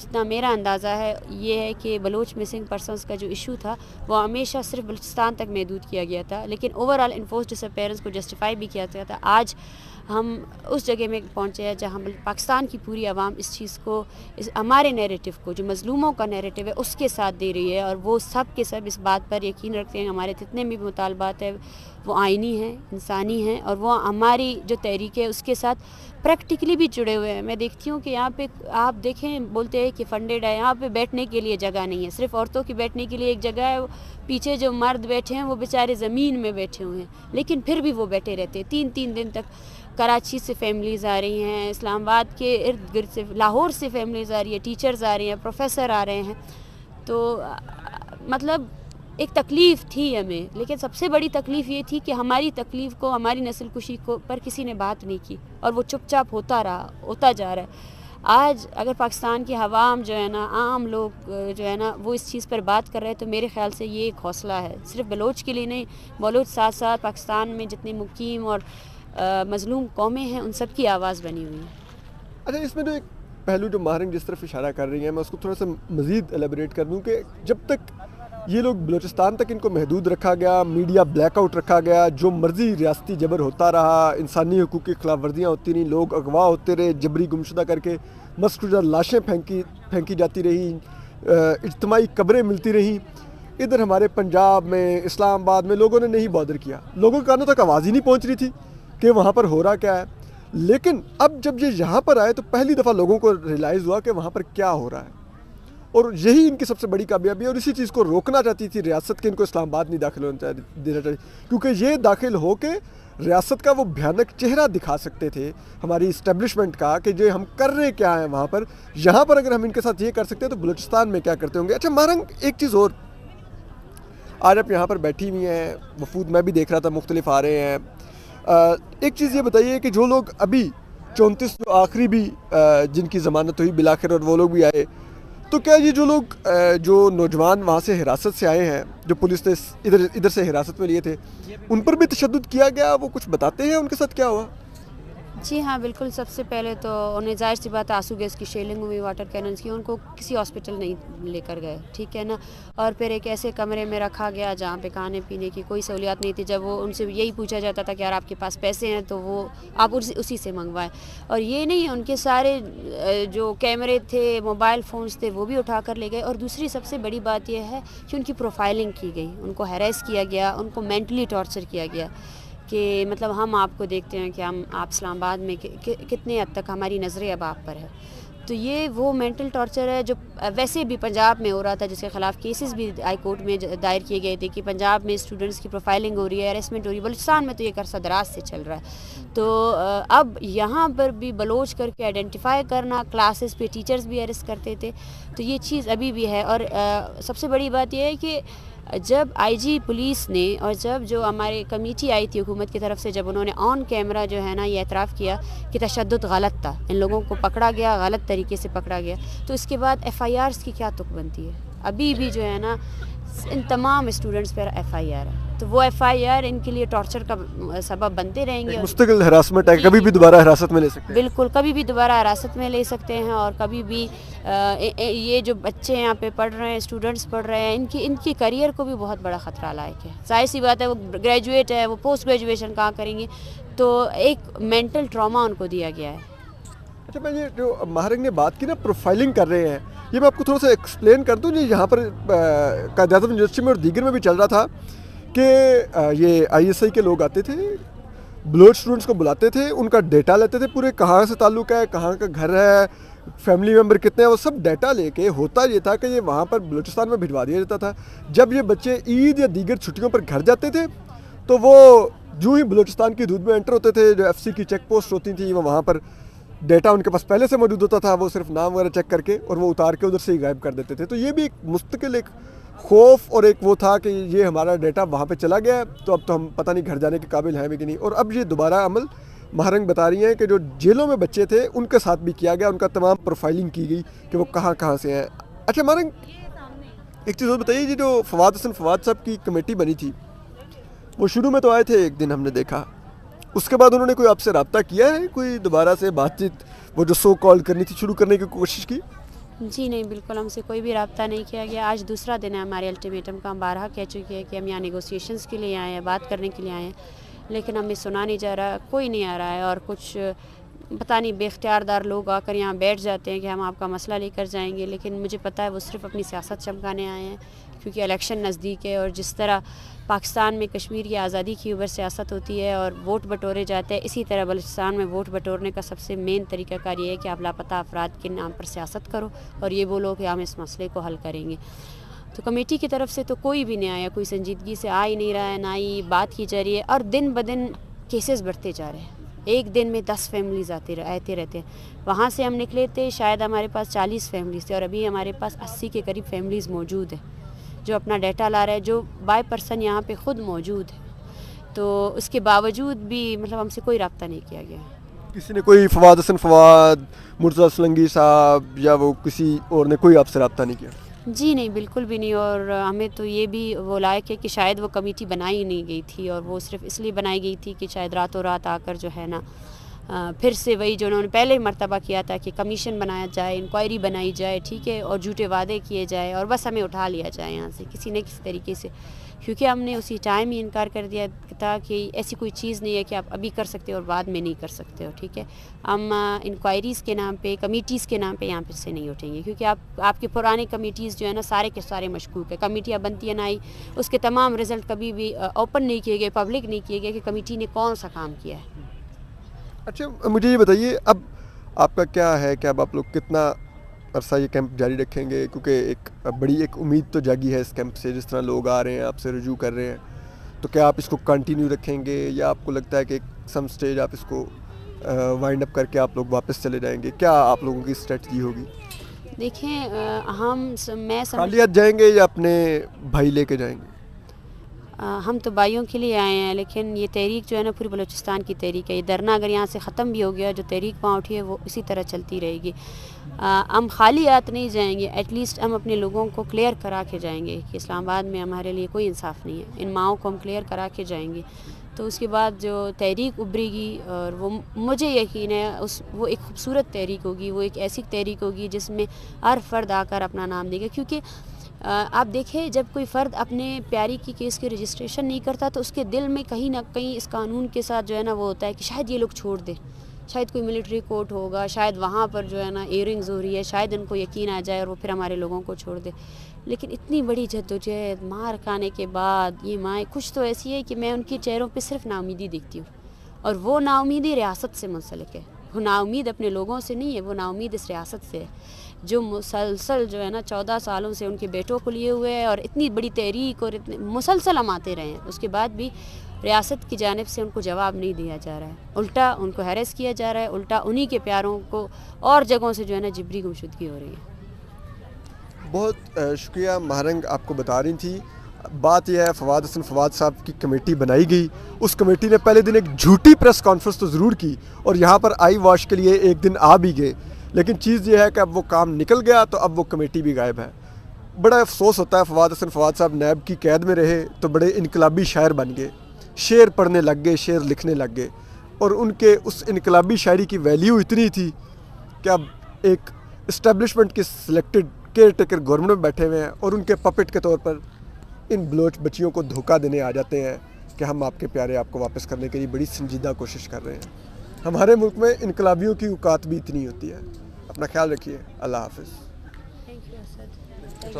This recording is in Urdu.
جتنا میرا اندازہ ہے یہ ہے کہ بلوچ مسنگ پرسنس کا جو ایشو تھا وہ ہمیشہ صرف بلوچستان تک محدود کیا گیا تھا، لیکن اوور آل انفورسڈ ڈس اپیئرنس کو جسٹیفائی بھی کیا گیا تھا۔ آج ہم اس جگہ میں پہنچے ہیں جہاں پاکستان کی پوری عوام اس چیز کو، ہمارے نیریٹو کو، جو مظلوموں کا نیریٹو ہے اس کے ساتھ دے رہی ہے، اور وہ سب کے سب اس بات پر یقین رکھتے ہیں ہمارے جتنے بھی مطالبات ہیں وہ آئینی ہیں، انسانی ہیں، اور وہ ہماری جو تحریک ہے اس کے ساتھ پریکٹیکلی بھی جڑے ہوئے ہیں۔ میں دیکھتی ہوں کہ یہاں پہ آپ دیکھیں بولتے ہیں کہ فنڈیڈ ہے، یہاں پہ بیٹھنے کے لیے جگہ نہیں ہے، صرف عورتوں کی بیٹھنے کے لیے ایک جگہ ہے، پیچھے جو مرد بیٹھے ہیں وہ بیچارے زمین میں بیٹھے ہوئے ہیں، لیکن پھر بھی وہ بیٹھے رہتے ہیں 3 دن تک۔ کراچی سے فیملیز آ رہی ہیں، اسلام آباد کے ارد گرد سے، لاہور سے فیملیز آ رہی ہیں، ٹیچرز آ رہے ہیں، پروفیسر آ رہے ہیں، تو مطلب ایک تکلیف تھی ہمیں، لیکن سب سے بڑی تکلیف یہ تھی کہ ہماری تکلیف کو، ہماری نسل کشی کو پر کسی نے بات نہیں کی، اور وہ چپ چاپ ہوتا جا رہا ہے۔ آج اگر پاکستان کی عوام جو ہے نا، عام لوگ جو ہے نا وہ اس چیز پر بات کر رہے ہیں، تو میرے خیال سے یہ ایک حوصلہ ہے، صرف بلوچ کے لیے نہیں، بلوچ ساتھ ساتھ پاکستان میں جتنے مقیم اور مظلوم قومیں ہیں ان سب کی آواز بنی ہوئی ہے۔ اچھا، اس میں جو ایک پہلو جو ماہرین جس طرف اشارہ کر رہی ہیں، میں اس کو تھوڑا سا مزید ایلیبریٹ کر دوں کہ جب تک یہ لوگ بلوچستان تک ان کو محدود رکھا گیا، میڈیا بلیک آؤٹ رکھا گیا، جو مرضی ریاستی جبر ہوتا رہا، انسانی حقوق کی خلاف ورزیاں ہوتی رہیں، لوگ اغوا ہوتے رہے، جبری گمشدہ کر کے مسکوجہ لاشیں پھینکی جاتی رہی، اجتماعی قبریں ملتی رہیں، ادھر ہمارے پنجاب میں، اسلام آباد میں لوگوں نے نہیں بادر کیا، لوگوں کے کانوں تک آواز ہی نہیں پہنچ رہی تھی کہ وہاں پر ہو رہا کیا ہے۔ لیکن اب جب یہ یہاں پر آئے تو پہلی دفعہ لوگوں کو ریلائز ہوا کہ وہاں پر کیا ہو رہا ہے، اور یہی ان کی سب سے بڑی کامیابی ہے، اور اسی چیز کو روکنا چاہتی تھی ریاست کہ ان کو اسلام آباد نہیں داخل ہونا دینا چاہیے، کیونکہ یہ داخل ہو کے ریاست کا وہ بھیانک چہرہ دکھا سکتے تھے ہماری اسٹیبلشمنٹ کا، کہ جو ہم کر رہے کیا ہیں وہاں پر، یہاں پر اگر ہم ان کے ساتھ یہ کر سکتے ہیں تو بلوچستان میں کیا کرتے ہوں گے۔ اچھا مہرنگ، ایک چیز اور، آج آپ یہاں پر بیٹھی ہوئی ہیں، وفود میں بھی دیکھ رہا تھا مختلف آ رہے ہیں، ایک چیز یہ بتائیے کہ جو لوگ ابھی 34 جو آخری بھی جن کی ضمانت ہوئی بالآخر اور وہ لوگ بھی آئے، تو کیا یہ جو لوگ جو نوجوان وہاں سے حراست سے آئے ہیں، جو پولیس نے ادھر سے حراست میں لیے تھے، ان پر بھی تشدد کیا گیا؟ وہ کچھ بتاتے ہیں ان کے ساتھ کیا ہوا؟ جی ہاں بالکل، سب سے پہلے تو انہیں ظاہر سی بات آنسو گیس کی شیلنگ ہوئی، واٹر کیننز کی، ان کو کسی ہاسپٹل نہیں لے کر گئے، ٹھیک ہے نا، اور پھر ایک ایسے کمرے میں رکھا گیا جہاں پہ کھانے پینے کی کوئی سہولیات نہیں تھی۔ جب وہ ان سے یہی پوچھا جاتا تھا کہ یار آپ کے پاس پیسے ہیں تو وہ آپ اسی سے منگوائیں، اور یہ نہیں، ان کے سارے جو کیمرے تھے، موبائل فونز تھے، وہ بھی اٹھا کر لے گئے۔ اور دوسری سب سے بڑی بات یہ ہے کہ ان کی پروفائلنگ کی گئی، ان کو ہیریس کیا گیا، ان کو مینٹلی ٹارچر کیا گیا، کہ مطلب ہم آپ کو دیکھتے ہیں کہ آپ اسلام آباد میں کتنے حد تک ہماری نظریں اب آپ پر ہے۔ تو یہ وہ مینٹل ٹارچر ہے جو ویسے بھی پنجاب میں ہو رہا تھا، جس کے خلاف کیسز بھی ہائی کورٹ میں دائر کیے گئے تھے کہ پنجاب میں اسٹوڈنٹس کی پروفائلنگ ہو رہی ہے، ہیرسمنٹ ہو رہی ہے، بلوچستان میں تو یہ عرصہ دراز سے چل رہا ہے۔ تو اب یہاں پر بھی بلوچ کر کے آئیڈینٹیفائی کرنا، کلاسز پہ ٹیچرز بھی اریسٹ کرتے تھے، تو یہ چیز ابھی بھی ہے۔ اور سب سے بڑی بات یہ ہے کہ جب آئی جی پولیس نے، اور جب جو ہمارے کمیٹی آئی تھی حکومت کی طرف سے، جب انہوں نے آن کیمرہ جو ہے نا یہ اعتراف کیا کہ تشدد غلط تھا، ان لوگوں کو پکڑا گیا، غلط طریقے سے پکڑا گیا، تو اس کے بعد ایف آئی آرز کی کیا تک بنتی ہے؟ ابھی بھی جو ہے نا ان تمام اسٹوڈنٹس پر ایف آئی آر ہے، تو وہ ایف آئی آر ان کے لیے ٹارچر کا سبب بنتے رہیں گے۔ مستقل ہراسمنٹ ہے، کبھی بھی دوبارہ حراست میں لے سکتے ہیں، بالکل کبھی بھی دوبارہ حراست میں لے سکتے ہیں، اور کبھی بھی یہ جو بچے یہاں پہ پڑھ رہے ہیں، اسٹوڈنٹس پڑھ رہے ہیں، ان کی کریئر کو بھی بہت بڑا خطرہ لائق ہے۔ ظاہر سی بات ہے وہ گریجویٹ ہے، وہ پوسٹ گریجویشن کہاں کریں گے، تو ایک مینٹل ٹراما ان کو دیا گیا ہے۔ اچھا، میں یہ جو مہرنگ نے بات کی نا پروفائلنگ کر رہے ہیں، یہ میں آپ کو تھوڑا سا ایکسپلین کر دوں۔ یہاں پر قائد اعظم یونیورسٹی میں اور دیگر میں بھی چل رہا تھا کہ یہ آئی ایس آئی کے لوگ آتے تھے، بلوچ اسٹوڈنٹس کو بلاتے تھے، ان کا ڈیٹا لیتے تھے، پورے کہاں سے تعلق ہے، کہاں کا گھر ہے، فیملی ممبر کتنے ہیں، وہ سب ڈیٹا لے کے، ہوتا یہ تھا کہ یہ وہاں پر بلوچستان میں بھجوا دیا جاتا تھا۔ جب یہ بچے عید یا دیگر چھٹیوں پر گھر جاتے تھے تو وہ جو ہی بلوچستان کی حدود میں انٹر ہوتے تھے، جو ایف سی کی چیک پوسٹ ہوتی تھیں، وہ وہاں پر ڈیٹا ان کے پاس پہلے سے موجود ہوتا تھا، وہ صرف نام وغیرہ چیک کر کے اور وہ اتار کے ادھر سے ہی غائب کر دیتے تھے۔ تو یہ بھی ایک مستقل ایک خوف اور ایک وہ تھا کہ یہ ہمارا ڈیٹا وہاں پہ چلا گیا ہے، تو اب تو ہم پتہ نہیں گھر جانے کے قابل ہیں بھی کہ نہیں۔ اور اب یہ دوبارہ عمل مہرنگ بتا رہی ہیں کہ جو جیلوں میں بچے تھے ان کے ساتھ بھی کیا گیا، ان کا تمام پروفائلنگ کی گئی کہ وہ کہاں سے ہیں۔ اچھا مہرنگ، ایک چیز اور بتائیے، جو فواد حسن فواد صاحب کی کمیٹی بنی تھی، وہ شروع میں تو آئے تھے، ایک دن ہم نے دیکھا، اس کے بعد انہوں نے کوئی آپ سے رابطہ کیا ہے، کوئی دوبارہ سے بات چیت وہ جو سو کال کرنی تھی شروع کرنے کی کوشش کی؟ جی نہیں، بالکل ہم سے کوئی بھی رابطہ نہیں کیا گیا. آج دوسرا دن ہے ہمارے الٹیمیٹم کا. ہم بارہا کہہ چکے ہیں کہ ہم یہاں نیگوسیشنز کے لیے آئے ہیں, بات کرنے کے لیے آئے ہیں, لیکن ہمیں سنا نہیں جا رہا, کوئی نہیں آ رہا ہے. اور کچھ پتہ نہیں بے اختیار دار لوگ آ کر یہاں بیٹھ جاتے ہیں کہ ہم آپ کا مسئلہ لے کر جائیں گے, لیکن مجھے پتہ ہے وہ صرف اپنی سیاست چمکانے آئے ہیں, کیونکہ الیکشن نزدیک ہے. اور جس طرح پاکستان میں کشمیر کی آزادی کی اوپر سیاست ہوتی ہے اور ووٹ بٹورے جاتے ہیں, اسی طرح بلوچستان میں ووٹ بٹورنے کا سب سے مین طریقہ کار یہ ہے کہ آپ لاپتہ افراد کے نام پر سیاست کرو اور یہ بولو کہ ہم اس مسئلے کو حل کریں گے. تو کمیٹی کی طرف سے تو کوئی بھی نہیں آیا, کوئی سنجیدگی سے آ ہی نہیں رہا ہے, نہ ہی بات کی جا رہی ہے. اور دن بدن کیسز بڑھتے جا رہے ہیں, ایک دن میں 10 فیملیز آتے رہتے ہیں. وہاں سے ہم نکلے تھے, شاید ہمارے پاس 40 فیملیز تھے, اور ابھی ہمارے پاس 80 کے قریب فیملیز موجود ہیں جو اپنا ڈیٹا لا رہا ہے, جو بائی پرسن یہاں پہ خود موجود ہے. تو اس کے باوجود بھی مطلب ہم سے کوئی رابطہ نہیں کیا گیا. کسی نے کوئی فواد حسن فواد, مرتضیٰ سلنگی صاحب یا وہ کسی اور نے کوئی آپ سے رابطہ نہیں کیا؟ جی نہیں, بالکل بھی نہیں. اور ہمیں تو یہ بھی وہ لائق ہے کہ شاید وہ کمیٹی بنائی نہیں گئی تھی, اور وہ صرف اس لیے بنائی گئی تھی کہ شاید راتوں رات آ کر جو ہے نا پھر سے وہی جو انہوں نے پہلے مرتبہ کیا تھا کہ کمیشن بنایا جائے, انکوائری بنائی جائے, ٹھیک ہے, اور جھوٹے وعدے کیے جائے اور بس ہمیں اٹھا لیا جائے یہاں سے کسی نہ کسی طریقے سے. کیونکہ ہم نے اسی ٹائم ہی انکار کر دیا تھا کہ ایسی کوئی چیز نہیں ہے کہ آپ ابھی کر سکتے ہو اور بعد میں نہیں کر سکتے ہو, ٹھیک ہے. ہم انکوائریز کے نام پہ, کمیٹیز کے نام پہ یہاں پھر سے نہیں اٹھیں گے, کیونکہ آپ کے پرانے کمیٹیز جو ہے نا سارے کے سارے مشکوک ہے. کمیٹیاں بنتی ہیں نہ ہی اس کے تمام رزلٹ کبھی بھی اوپن نہیں کیے گئے, پبلک نہیں کیے گئے کہ کمیٹی نے کون سا کام کیا ہے. اچھا مجھے یہ بتائیے, اب آپ کا کیا ہے کہ اب آپ لوگ کتنا عرصہ یہ کیمپ جاری رکھیں گے؟ کیونکہ ایک بڑی ایک امید تو جاگی ہے اس کیمپ سے, جس طرح لوگ آ رہے ہیں آپ سے رجوع کر رہے ہیں, تو کیا آپ اس کو کنٹینیو رکھیں گے یا آپ کو لگتا ہے کہ سم سٹیج آپ اس کو وائنڈ اپ کر کے آپ لوگ واپس چلے جائیں گے؟ کیا آپ لوگوں کی اسٹریٹجی ہوگی؟ دیکھیں میں خالی ہاتھ جائیں گے یا اپنے بھائی لے کے جائیں گے؟ ہم تو بھائیوں کے لیے آئے ہیں, لیکن یہ تحریک جو ہے نا پوری بلوچستان کی تحریک ہے. یہ دھرنا اگر یہاں سے ختم بھی ہو گیا, جو تحریک وہاں اٹھی ہے وہ اسی طرح چلتی رہے گی. ہم خالی ہاتھ نہیں جائیں گے, ایٹ لیسٹ ہم اپنے لوگوں کو کلیئر کرا کے جائیں گے کہ اسلام آباد میں ہمارے لیے کوئی انصاف نہیں ہے. ان ماؤں کو ہم کلیئر کرا کے جائیں گے, تو اس کے بعد جو تحریک ابھرے گی, اور وہ مجھے یقین ہے وہ ایک خوبصورت تحریک ہوگی, وہ ایک ایسی تحریک ہوگی جس میں ہر فرد آ کر اپنا نام دے گا. کیونکہ آپ دیکھیں, جب کوئی فرد اپنے پیاری کی کیس کی رجسٹریشن نہیں کرتا تو اس کے دل میں کہیں نہ کہیں اس قانون کے ساتھ جو ہے نا وہ ہوتا ہے کہ شاید یہ لوگ چھوڑ دیں, شاید کوئی ملٹری کورٹ ہوگا, شاید وہاں پر جو ہے نا ایئرنگز ہو رہی ہے, شاید ان کو یقین آ جائے اور وہ پھر ہمارے لوگوں کو چھوڑ دے. لیکن اتنی بڑی جدوجہد مار کھانے کے بعد یہ مائیں کچھ تو ایسی ہے کہ میں ان کے چہروں پہ صرف نا امیدی دیکھتی ہوں, اور وہ نا امیدی ریاست سے منسلک ہے. وہ نا امید اپنے لوگوں سے نہیں ہے, وہ نا امید اس ریاست سے ہے جو مسلسل جو ہے نا 14 سالوں سے ان کے بیٹوں کو لیے ہوئے ہے, اور اتنی بڑی تحریک اور اتنے مسلسل ہم آتے رہے ہیں, اس کے بعد بھی ریاست کی جانب سے ان کو جواب نہیں دیا جا رہا ہے. الٹا ان کو ہیریس کیا جا رہا ہے, الٹا انہی کے پیاروں کو اور جگہوں سے جو ہے نا جبری گمشدگی ہو رہی ہے. بہت شکریہ مہرنگ, آپ کو بتا رہی تھی. بات یہ ہے, فواد حسن فواد صاحب کی کمیٹی بنائی گئی, اس کمیٹی نے پہلے دن ایک جھوٹی پریس کانفرنس تو ضرور کی اور یہاں پر آئی واش کے لیے ایک دن آ بھی گئے, لیکن چیز یہ ہے کہ اب وہ کام نکل گیا تو اب وہ کمیٹی بھی غائب ہے. بڑا افسوس ہوتا ہے, فواد حسن فواد صاحب نیب کی قید میں رہے تو بڑے انقلابی شاعر بن گئے, شعر پڑھنے لگ گئے, شعر لکھنے لگ گئے, اور ان کے اس انقلابی شاعری کی ویلیو اتنی تھی کہ اب ایک اسٹیبلشمنٹ کے سلیکٹڈ کیئر ٹیکر گورنمنٹ میں بیٹھے ہوئے ہیں اور ان کے پپٹ کے طور پر ان بلوچ بچیوں کو دھوکہ دینے آ جاتے ہیں کہ ہم آپ کے پیارے آپ کو واپس کرنے کے لیے بڑی سنجیدہ کوشش کر رہے ہیں. ہمارے ملک میں انقلابیوں کی اوقات بھی اتنی ہوتی ہے. اپنا خیال رکھیے, اللہ حافظ. Thank you Asad.